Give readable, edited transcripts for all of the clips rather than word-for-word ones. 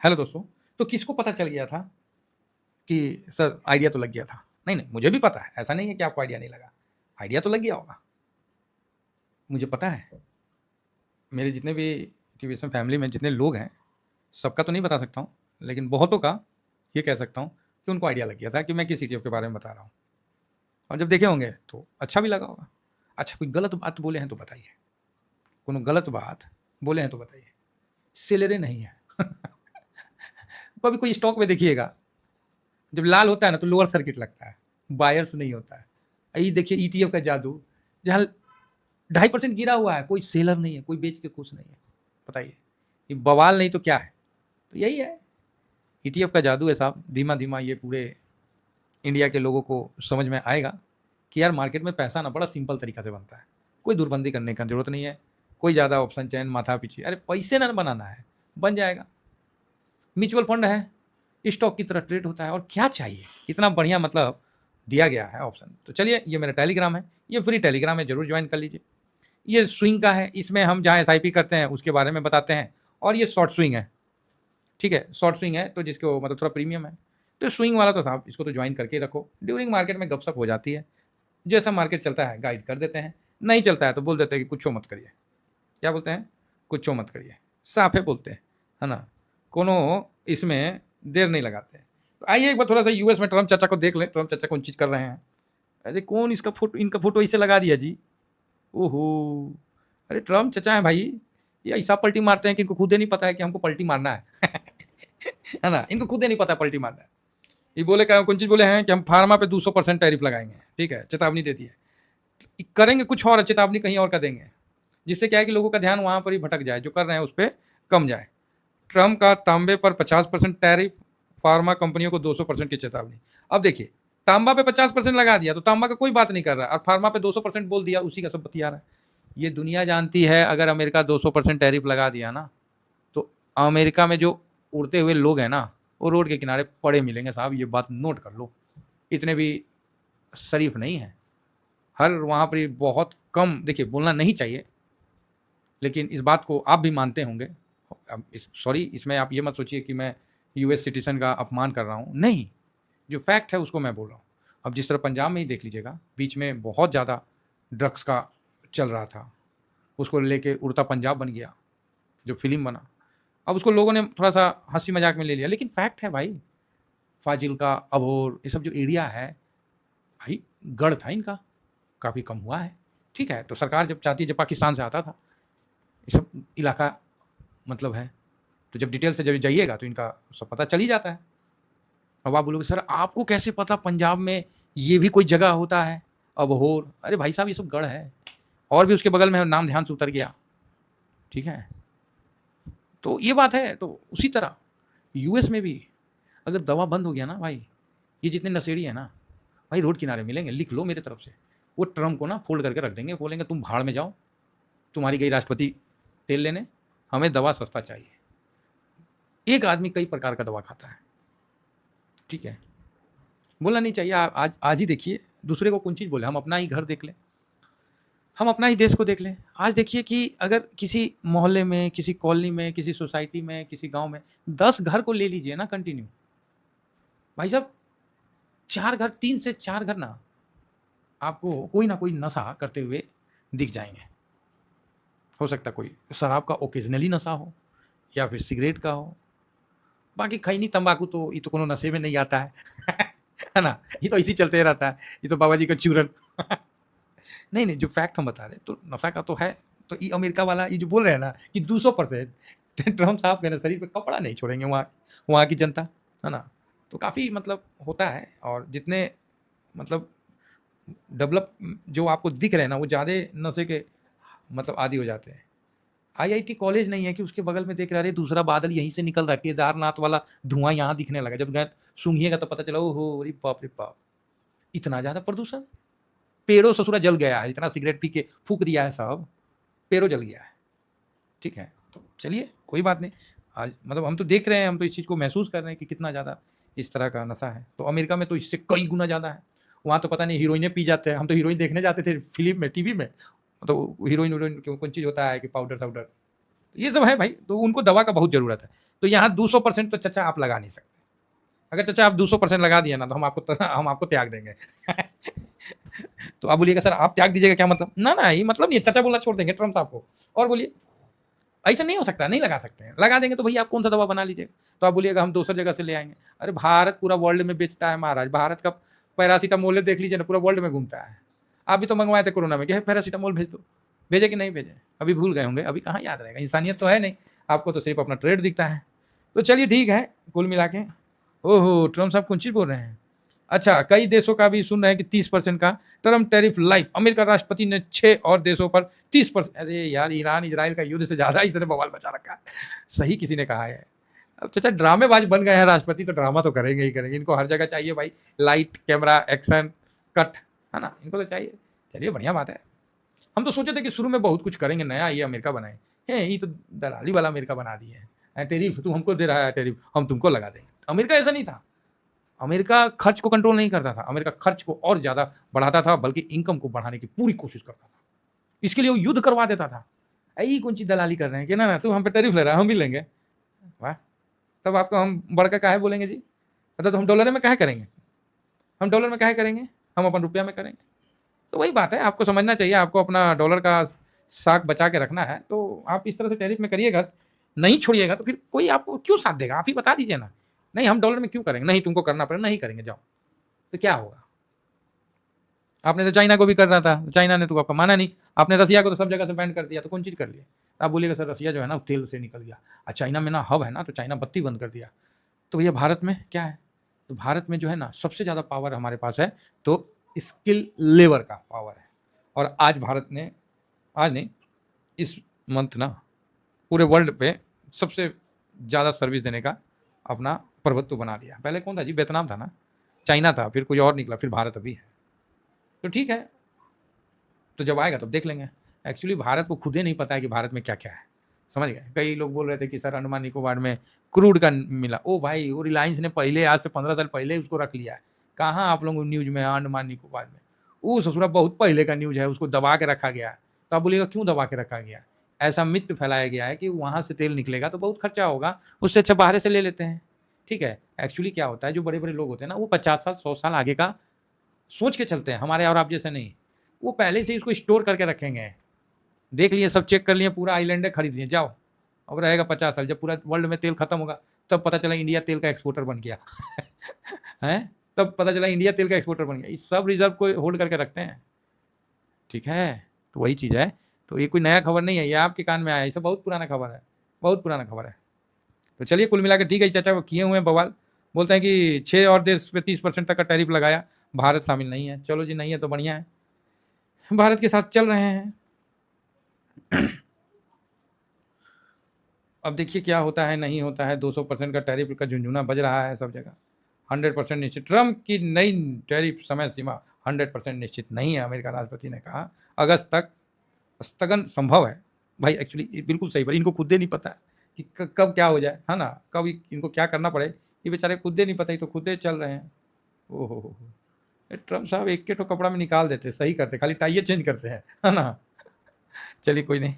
Hello दोस्तों। तो किसको पता चल गया था कि सर आइडिया तो लग गया था? नहीं, नहीं, मुझे भी पता है, ऐसा नहीं है कि आपको आइडिया नहीं लगा। आइडिया तो लग गया होगा, मुझे पता है। मेरे जितने भी टीवीएसएम फैमिली में जितने लोग हैं, सबका तो नहीं बता सकता हूँ, लेकिन बहुतों का ये कह सकता हूँ कि उनको आइडिया लग गया था कि मैं किस ईटीएफ के बारे में बता रहा हूँ। और जब देखे होंगे तो अच्छा भी लगा होगा। अच्छा, कोई गलत बात बोले हैं तो बताइए, कोनो गलत बात बोले हैं तो बताइए। सेलरे नहीं है। कभी कोई स्टॉक में देखिएगा, जब लाल होता है ना तो लोअर सर्किट लगता है, बायर्स नहीं होता है। ये देखिए ईटीएफ का जादू, जहाँ 2.5% गिरा हुआ है, कोई सेलर नहीं है, कोई बेच के खुश नहीं है। बताइए, ये बवाल नहीं तो क्या है? तो यही है, ईटीएफ का जादू है साहब। धीमा धीमा ये पूरे इंडिया के लोगों को समझ में आएगा कि यार मार्केट में पैसा ना बड़ा सिंपल तरीका से बनता है। कोई दुर्बंदी करने का जरूरत नहीं है, कोई ज़्यादा ऑप्शन चैन माथा पीछे, अरे पैसे ना बनाना है, बन जाएगा। म्यूचुअल फंड है, स्टॉक की तरह ट्रेड होता है, और क्या चाहिए? इतना बढ़िया मतलब दिया गया है ऑप्शन। तो चलिए, ये मेरा टेलीग्राम है, ये फ्री टेलीग्राम है, जरूर ज्वाइन कर लीजिए। ये स्विंग का है, इसमें हम जहाँ एसआईपी करते हैं उसके बारे में बताते हैं। और ये शॉर्ट स्विंग है, ठीक है, शॉर्ट स्विंग है तो जिसको मतलब थोड़ा प्रीमियम है। तो स्विंग वाला तो साहब इसको तो ज्वाइन करके रखो, ड्यूरिंग मार्केट में गपशप हो जाती है। जैसा मार्केट चलता है गाइड कर देते हैं, नहीं चलता है तो बोल देते हैं कि कुछ मत करिए। क्या बोलते हैं? कुछ मत करिए, साफे बोलते हैं, है ना। कोनो इसमें देर नहीं लगाते। तो आइए एक बार थोड़ा सा यूएस में ट्रम्प चाचा को देख लें, ट्रम्प चाचा कौन चीज़ कर रहे हैं। अरे कौन इसका फोटो, इनका फोटो इसे लगा दिया जी। ओहो, अरे ट्रम्प चाचा है भाई, ये ऐसा पलटी मारते हैं कि इनको खुद ही नहीं पता है कि हमको पलटी मारना है। है ना, इनको खुद ही नहीं पता पलटी मारना है। ये बोले क्या, कौन चीज़ बोले हैं कि हम फार्मा पे 200% टैरिफ लगाएंगे, ठीक है, चेतावनी दे दी है। करेंगे कुछ और, चेतावनी कहीं और का देंगे, जिससे क्या है कि लोगों का ध्यान वहां पर ही भटक जाए, जो कर रहे हैं उस पर कम जाए। ट्रम्प का तांबे पर 50% टैरिफ, फार्मा कंपनियों को 200% की चेतावनी। अब देखिए, तांबा पे 50% लगा दिया तो तांबा का कोई बात नहीं कर रहा, और फार्मा पे 200% बोल दिया, उसी का सब बतिया रहा है। ये दुनिया जानती है, अगर अमेरिका 200% टैरिफ लगा दिया ना, तो अमेरिका में जो उड़ते हुए लोग हैं ना, वो रोड के किनारे पड़े मिलेंगे साहब। ये बात नोट कर लो, इतने भी शरीफ नहीं है। हर वहाँ पर बहुत कम, देखिए बोलना नहीं चाहिए, लेकिन इस बात को आप भी मानते होंगे। सॉरी, इसमें आप ये मत सोचिए कि मैं यूएस सिटीजन का अपमान कर रहा हूँ, नहीं, जो फैक्ट है उसको मैं बोल रहा हूँ। अब जिस तरह पंजाब में ही देख लीजिएगा, बीच में बहुत ज़्यादा ड्रग्स का चल रहा था, उसको लेके उड़ता पंजाब बन गया, जो फिल्म बना। अब उसको लोगों ने थोड़ा सा हंसी मजाक में ले लिया, लेकिन फैक्ट है भाई। फाजिल्का, अबोर, ये सब जो एरिया है भाई, गढ़ था इनका, काफ़ी कम हुआ है, ठीक है। तो सरकार जब चाहती है, जब पाकिस्तान से आता था ये सब इलाका मतलब है, तो जब डिटेल से जब जाइएगा तो इनका सब पता चल ही जाता है। अब आप बोलोगे सर आपको कैसे पता पंजाब में ये भी कोई जगह होता है अबोहर? अरे भाई साहब, ये सब गढ़ है, और भी उसके बगल में नाम ध्यान से उतर गया, ठीक है। तो ये बात है। तो उसी तरह यूएस में भी अगर दवा बंद हो गया ना भाई, ये जितने नशेड़ी है ना भाई, रोड किनारे मिलेंगे, लिख लो मेरे तरफ से। वो ट्रम्प को ना फोल्ड करके रख देंगे, बोलेंगे तुम भाड़ में जाओ, तुम्हारी गई राष्ट्रपति तेल लेने, हमें दवा सस्ता चाहिए। एक आदमी कई प्रकार का दवा खाता है, ठीक है। बोलना नहीं चाहिए। आज आज ही देखिए, दूसरे को कौन चीज़ बोले, हम अपना ही घर देख लें, हम अपना ही देश को देख लें। आज देखिए कि अगर किसी मोहल्ले में, किसी कॉलोनी में, किसी सोसाइटी में, किसी गांव में 10 घर को ले लीजिए ना कंटिन्यू, भाई साहब 4 घर, 3 से 4 घर ना आपको कोई ना कोई नशा करते हुए दिख जाएंगे। हो सकता है कोई शराब का ओकेजनली नशा हो, या फिर सिगरेट का हो। बाकी खैनी तंबाकू तो ये तो कोनो नशे में नहीं आता है। है ना, ये तो इसी चलते रहता है, ये तो बाबा जी का चूरन। नहीं नहीं, जो फैक्ट हम बता रहे हैं तो नशा का तो है। तो ये अमेरिका वाला ये जो बोल रहे हैं ना कि 200%, ट्रम्प साहब के ना शरीर पे कपड़ा नहीं छोड़ेंगे वहाँ की जनता, है ना। तो काफ़ी मतलब होता है, और जितने मतलब डेवलप जो आपको दिख रहे हैं ना, वो ज़्यादा नशे के मतलब आदी हो जाते हैं। आईआईटी कॉलेज नहीं है कि उसके बगल में देख रहे दूसरा बादल यहीं से निकल रहा है, केदारनाथ वाला धुआं यहाँ दिखने लगा। जब गए सूंघिएगा तो पता चला, ओहो अरे बाप रे बाप, इतना ज़्यादा प्रदूषण। पेड़ों ससुरा जल गया है, इतना सिगरेट पी के फूक दिया है साहब, पेड़ों जल गया है, ठीक है। तो चलिए कोई बात नहीं, आज मतलब हम तो देख रहे हैं, हम तो इस चीज़ को महसूस कर रहे हैं कि कितना ज़्यादा इस तरह का नशा है। तो अमेरिका में तो इससे कई गुना ज़्यादा है। वहाँ तो पता नहीं हीरोइने पी जाते हैं, हम तो हीरोइन देखने जाते थे फिल्म में, टीवी में, तो हीरोइन कौन चीज़ होता है कि पाउडर साउडर। तो ये सब है भाई, तो उनको दवा का बहुत ज़रूरत है। तो यहाँ 200% तो चचा आप लगा नहीं सकते। अगर चचा आप 200% लगा दिए ना, तो हम आपको त्याग देंगे। तो आप बोलिएगा सर आप त्याग दीजिएगा क्या मतलब? ना ये मतलब नहीं है, चचा बोलना छोड़ देंगे ट्रम्प साहब को। और बोलिए ऐसा नहीं हो सकता, नहीं लगा सकते हैं। लगा देंगे तो भैया आप कौन सा दवा बना लीजिएगा? तो आप बोलिएगा हम दूसरी जगह से ले आएंगे। अरे भारत पूरा वर्ल्ड में बेचता है महाराज, भारत का पैरासीटामोल देख लीजिए ना, पूरा वर्ल्ड में घूमता है। आप भी तो मंगवाए थे कोरोना में, क्या पैरासीटामोल भेज दो, भेजे कि नहीं भेजे? अभी भूल गए होंगे, अभी कहाँ याद रहेगा, इंसानियत तो है नहीं। आपको तो सिर्फ अपना ट्रेड दिखता है। तो चलिए ठीक है, कुल मिला के ओहो ट्रम्प साहब कौन चीज़ बोल रहे हैं। अच्छा, कई देशों का भी सुन रहे हैं कि 30% का ट्रम्प टैरिफ लाइव। अमेरिका राष्ट्रपति ने 6 और देशों पर 30%। अरे यार, ईरान इजराइल का युद्ध से ज़्यादा इसने बवाल मचा रखा है। सही किसी ने कहा है। अब चाचा ड्रामेबाज बन गए हैं राष्ट्रपति, तो ड्रामा तो करेंगे ही करेंगे। इनको हर जगह चाहिए भाई, लाइट कैमरा एक्शन कट, है ना, इनको तो चाहिए। चलिए बढ़िया बात है। हम तो सोचे थे कि शुरू में बहुत कुछ करेंगे नया, ये अमेरिका बनाए हैं, ये तो दलाली वाला अमेरिका बना दिए हैं। टेरिफ तू हमको दे रहा है, टेरिफ हम तुमको लगा देंगे। अमेरिका ऐसा नहीं था। अमेरिका खर्च को कंट्रोल नहीं करता था, अमेरिका खर्च को और ज़्यादा बढ़ाता था, बल्कि इनकम को बढ़ाने की पूरी कोशिश करता था। इसके लिए वो युद्ध करवा देता था। यही कौन सी दलाली कर रहे हैं कि ना तू हम पे टैरिफ ले रहा है, हम भी लेंगे। वाह, तब आपको हम बढ़कर काहे बोलेंगे जी? तो हम डॉलर में काहे करेंगे? हम डॉलर में काहे करेंगे? हम अपन रुपया में करेंगे। तो वही बात है, आपको समझना चाहिए, आपको अपना डॉलर का साख बचा के रखना है। तो आप इस तरह से टैरिफ में करिएगा, नहीं छोड़िएगा तो फिर कोई आपको क्यों साथ देगा? आप ही बता दीजिए ना, नहीं हम डॉलर में क्यों करेंगे, नहीं तुमको करना पड़ेगा, नहीं करेंगे जाओ। तो क्या होगा? आपने तो चाइना को भी करना था, चाइना ने तो आपका माना नहीं। आपने रसिया को तो सब जगह से बैन कर दिया, तो कौन चीज़ कर लिया? आप बोलिएगा सर रसिया जो है ना तेल से निकल गया, और चाइना में ना हब है ना, तो चाइना बत्ती बंद कर दिया। तो भैया भारत में क्या है? तो भारत में जो है ना सबसे ज़्यादा पावर हमारे पास है, तो स्किल लेबर का पावर है। और आज भारत ने, आज नहीं, इस मंथ ना पूरे वर्ल्ड पे सबसे ज़्यादा सर्विस देने का अपना प्रभुत्व बना दिया। पहले कौन था जी? वियतनाम था ना, चाइना था, फिर कोई और निकला, फिर भारत अभी है। तो ठीक है, तो जब आएगा तब देख लेंगे। एक्चुअली भारत को खुद ही नहीं पता है कि भारत में क्या क्या है, समझ गए? कई लोग बोल रहे थे कि सर अंडमान निकोबार में क्रूड का मिला। ओ भाई, वो रिलायंस ने पहले, आज से 15 साल पहले उसको रख लिया है। कहाँ आप लोग न्यूज़ में है अंडमान निकोबार में? वो ससुरा बहुत पहले का न्यूज़ है, उसको दबा के रखा गया है। तो आप बोलिएगा क्यों दबा के रखा गया? ऐसा मिथ फैलाया गया है कि वहाँ से तेल निकलेगा तो बहुत खर्चा होगा, उससे अच्छा बाहर से ले लेते हैं। ठीक है, एक्चुअली क्या होता है, जो बड़े बड़े लोग होते हैं ना, वो 50 साल 100 साल आगे का सोच के चलते हैं, हमारे और आप जैसे नहीं। वो पहले से ही इसको स्टोर करके रखेंगे। देख लिए, सब चेक कर लिए, पूरा आइलैंड खरीद लिए, जाओ अब रहेगा 50 साल। जब पूरा वर्ल्ड में तेल खत्म होगा तब पता चला इंडिया तेल का एक्सपोर्टर बन गया। हैं, तब पता चला इंडिया तेल का एक्सपोर्टर बन गया। इस सब रिजर्व को होल्ड करके रखते हैं। ठीक है, तो वही चीज़ है। तो ये कोई नया खबर नहीं है, ये आपके कान में आया, ये सब बहुत पुराना खबर है, बहुत पुराना खबर है। तो चलिए कुल मिला के ठीक है, चाचा किए हुए हैं बवाल। बोलते हैं कि 6 और देश पे 30% तक का टैरिफ लगाया, भारत शामिल नहीं है। चलो जी, नहीं है तो बढ़िया है, भारत के साथ चल रहे हैं। अब देखिए क्या होता है, नहीं होता है। 200% का टैरिफ का झुंझुना बज रहा है सब जगह। 100% निश्चित, ट्रम्प की नई टैरिफ समय सीमा 100% निश्चित नहीं है, अमेरिका राष्ट्रपति ने कहा। अगस्त तक स्थगन संभव है। भाई एक्चुअली ये बिल्कुल सही, पर इनको खुद ही नहीं पता कि कब क्या हो जाए, है ना, कब इनको क्या करना पड़े, ये बेचारे खुद ही नहीं पता, ही तो खुद ही चल रहे हैं। ओहो, ट्रम्प साहब एक के तो कपड़ा में निकाल देते, सही करते, खाली टाइए चेंज करते हैं, है ना। चलिए कोई नहीं,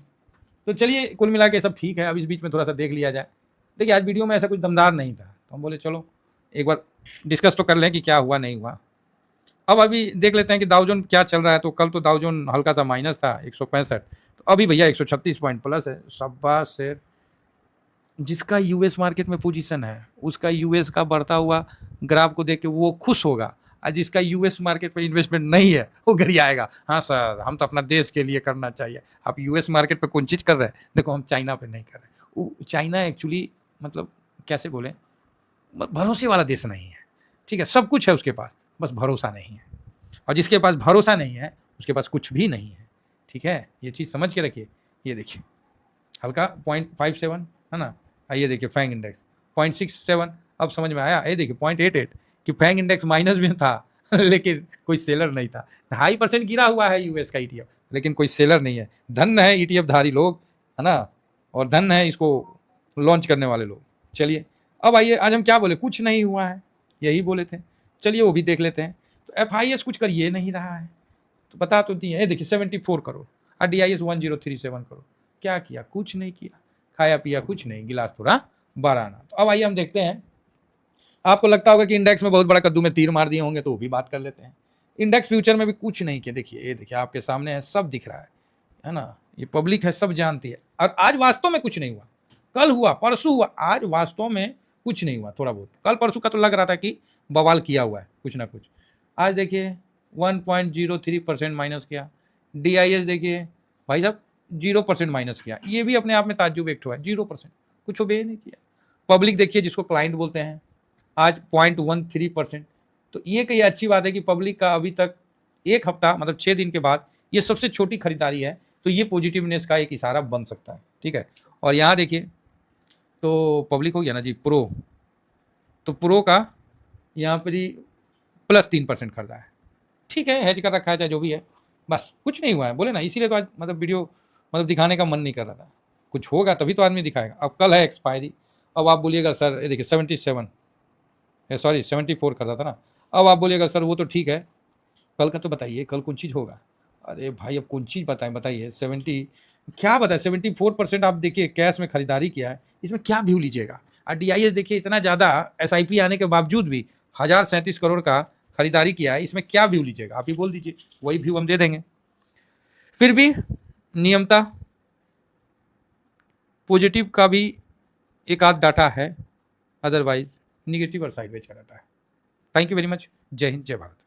तो चलिए कुल मिला के सब ठीक है। अब इस बीच में थोड़ा सा देख लिया जाए। देखिए आज वीडियो में ऐसा कुछ दमदार नहीं था, तो हम बोले चलो एक बार डिस्कस तो कर लें कि क्या हुआ नहीं हुआ। अब अभी देख लेते हैं कि दाउ जोन क्या चल रहा है। तो कल तो दाउ जोन हल्का सा माइनस था 165, तो अभी भैया 136 पॉइंट प्लस है। शाबाश शेर। जिसका यूएस मार्केट में पोजीशन है उसका यूएस का बढ़ता हुआ ग्राफ को देख के वो खुश होगा, और जिसका यूएस मार्केट पे इन्वेस्टमेंट नहीं है वो गरियाएगा, हाँ सर हम तो अपना देश के लिए करना चाहिए। आप यूएस मार्केट पे कौन चीज़ कर रहे हैं? देखो हम चाइना पे नहीं कर रहे। वो चाइना एक्चुअली मतलब कैसे बोले, भरोसे वाला देश नहीं है। ठीक है, सब कुछ है उसके पास, बस भरोसा नहीं है। और जिसके पास भरोसा नहीं है उसके पास कुछ भी नहीं है। ठीक है, ये चीज़ समझ के रखिए। ये देखिए हल्का 0.57 है ना, ये देखिए फैंग इंडेक्स 0.67, अब समझ में आया। ये देखिए 0.88 कि फैंग इंडेक्स माइनस में था लेकिन कोई सेलर नहीं था। 2.5% गिरा हुआ है यूएस का ईटीएफ, लेकिन कोई सेलर नहीं है। धन है ईटीएफ धारी लोग, है ना, और धन है इसको लॉन्च करने वाले लोग। चलिए अब आइए, आज हम क्या बोले, कुछ नहीं हुआ है, यही बोले थे। चलिए वो भी देख लेते हैं। तो FIS कुछ कर ये नहीं रहा है, तो बता तो दिए। देखिए 74 करोड़, और DIS 1037 करोड़। क्या किया? कुछ नहीं किया, खाया पिया कुछ नहीं, गिलास थोड़ा बड़ा आना। तो अब आइए हम देखते हैं, आपको लगता होगा कि इंडेक्स में बहुत बड़ा कद्दू में तीर मार दिए होंगे, तो वो भी बात कर लेते हैं। इंडेक्स फ्यूचर में भी कुछ नहीं किया, देखिए ये देखिए आपके सामने है, सब दिख रहा है ना, ये पब्लिक है, सब जानती है। और आज वास्तव में कुछ नहीं हुआ, कल हुआ, परसों हुआ, आज वास्तव में कुछ नहीं हुआ। थोड़ा बहुत कल परसों का तो लग रहा था कि बवाल किया हुआ है कुछ ना कुछ। आज देखिए 1.03% माइनस किया। DIS देखिए भाई साहब 0% माइनस किया, ये भी अपने आप में ताज्जुब एक ठो है, 0%, कुछ भी नहीं किया। पब्लिक देखिए जिसको क्लाइंट बोलते हैं, आज 0.13%। तो ये कई अच्छी बात है कि पब्लिक का अभी तक एक हफ्ता मतलब 6 दिन के बाद ये सबसे छोटी खरीदारी है, तो ये पॉजिटिवनेस का एक इशारा बन सकता है, ठीक है। और यहाँ देखिए तो पब्लिक हो गया ना जी प्रो, तो प्रो का यहाँ पर ही +3% खरीदा है, ठीक है, हेज कर रखा है चाहे जो भी है, बस कुछ नहीं हुआ है, बोले ना, इसीलिए तो आज मतलब वीडियो मतलब दिखाने का मन नहीं कर रहा था। कुछ होगा तभी तो आदमी दिखाएगा। अब कल है एक्सपायरी, अब आप बोलिएगा सर ये देखिए 74 कर रहा था ना, अब आप बोलिएगा सर वो तो ठीक है, कल का तो बताइए, कल कौन चीज़ होगा। अरे भाई अब कौन चीज़ बताइए 70 क्या बताए, 74% आप देखिए कैश में खरीदारी किया है, इसमें क्या व्यू लीजिएगा। और DIS देखिए इतना ज़्यादा SIP आने के बावजूद भी 1037 करोड़ का खरीदारी किया है, इसमें क्या व्यू लीजिएगा, आप ही बोल दीजिए, वही व्यू हम दे देंगे। फिर भी नियमता पॉजिटिव का भी एक आध डाटा है, अदरवाइज निगेटिव और साइडवेज का डाटा है। Thank you very much. जय हिंद, जय भारत।